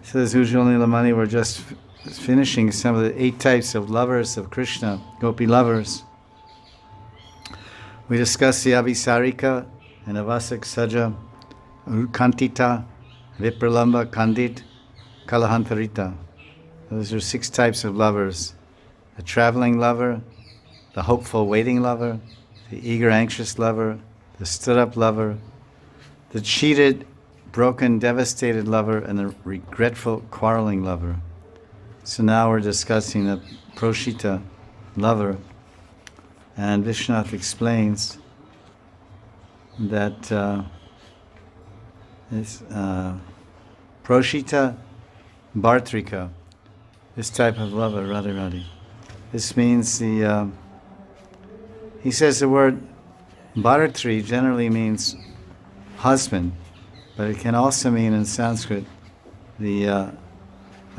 So as usual, Nilamani, we're just finishing some of the 8 types of lovers of Krishna, Gopi lovers. We discussed the Avisarika and Avasik Saja, Kantita, Vipralamba, Kandit, Kalahantarita. Those are 6 types of lovers. The traveling lover, the hopeful waiting lover, the eager anxious lover, the stood up lover, the cheated, broken, devastated lover, and the regretful, quarreling lover. So now we're discussing the Proshita lover, and Vishwanath explains that this Proshita Bhartrika, this type of lover, Radharani. This means he says the word Bharatri generally means husband, but it can also mean in Sanskrit the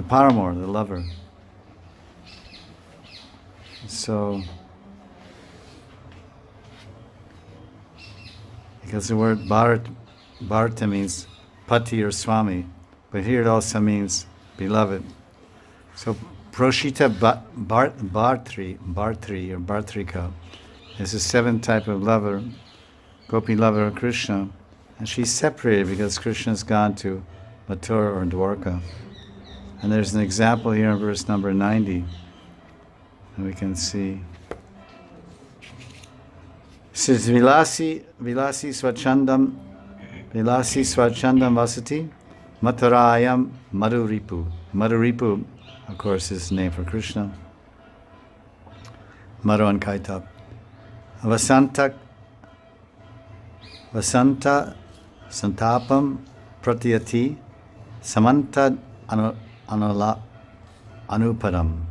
paramour, the lover. So, because the word Bharata means pati or swami, but here it also means beloved. So Proshita Bhartri or Bhartrika is the 7th type of lover, Gopi lover of Krishna, and she's separated because Krishna's gone to Mathura or Dwarka. And there's an example here in verse number 90, and we can see. It says, Vilasi Swachandam Vasati Mathurayam Madhuripu. Madhuripu, of course, is the name for Krishna. Madhu and Kaitap. Vasanta Santapam Pratyati Samanta Anuparam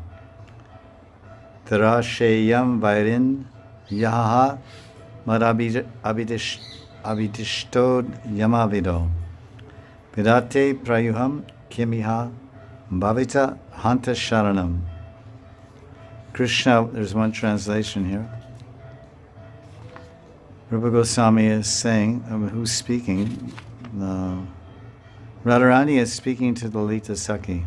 Tarasheyam Vairin Yaha Abhidishtod Yamavido Vidate Prayuham Kimiha Bhavita Hanta Sharanam. Krishna, there's one translation here. Rupa Goswami is saying, who's speaking? Radharani is speaking to the Lalita Sakhi.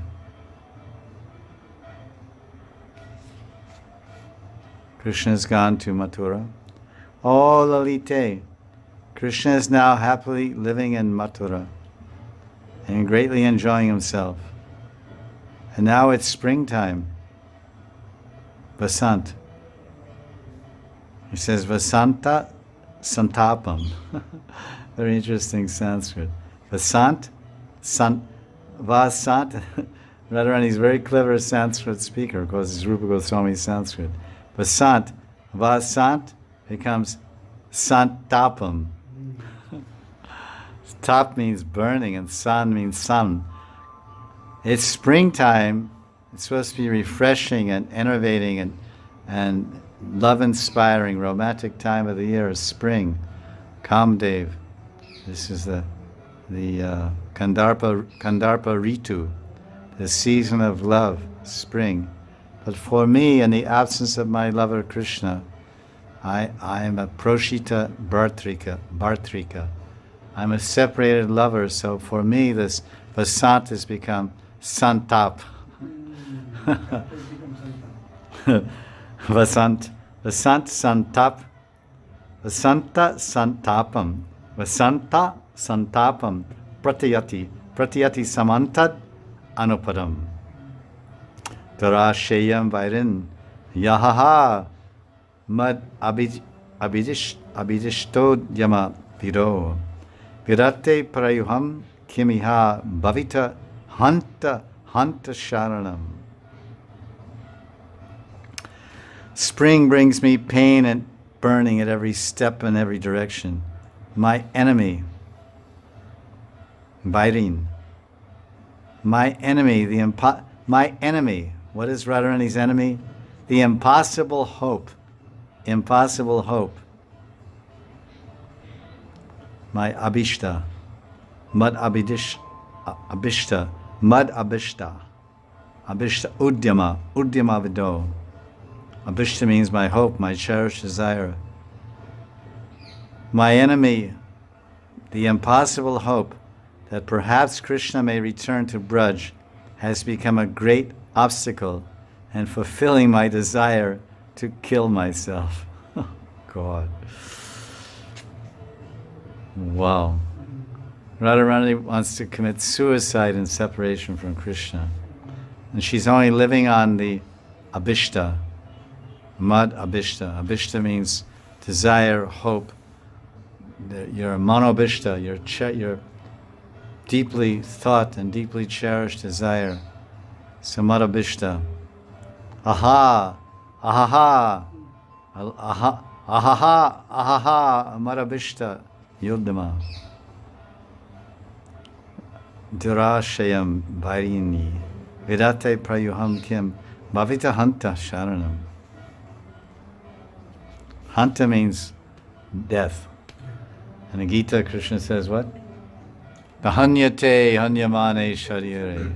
Krishna has gone to Mathura. Oh Lalite, Krishna is now happily living in Mathura and greatly enjoying himself. And now it's springtime. Vasant. He says Vasanta Santapam. Very interesting Sanskrit. Vasant, Vasant. Radharani is a very clever Sanskrit speaker because it's Rupa Goswami Sanskrit. Vasant, Vasant becomes Santapam. Tap means burning and san means sun. It's springtime. It's supposed to be refreshing and enervating and love-inspiring, romantic time of the year is spring. Kamdev. This is the Kandarpa Ritu, the season of love, spring. But for me, in the absence of my lover Krishna, I am a Proshita Bhartrika. I'm a separated lover, so for me this Vasant has become Santap. Vasant Santap, Vasanta Santapam, Pratyati Samantad Anupadam. Tarasheyam Vairin, Yahaha, Mad Abhidishtod Yama Vido, Virate Prayuham Kimiha Bhavita Hanta Sharanam. Spring brings me pain and burning at every step and every direction. My enemy, Vairin. My enemy, my enemy. What is Radharani's enemy? The impossible hope. Impossible hope. My Abhishta. Mad Abhishta. Abhishta Udyama Vido. Abhishta means my hope, my cherished desire. My enemy, the impossible hope that perhaps Krishna may return to Braj has become a great obstacle in fulfilling my desire to kill myself. God. Wow. Radharani wants to commit suicide in separation from Krishna. And she's only living on the abhishta, mad abhishta. Abhishta means desire, hope. Your monobhishta, your deeply thought and deeply cherished desire. Samadabhishta. Aha, ahaha, aha, ahaha, ahaha, amarabhishta, yudhama. Durashayam bhairini, vidate prayuham kim, bhavita hanta sharanam. Hanta means death. And in Gita, Krishna says what? Hanyate hanyamane sharire.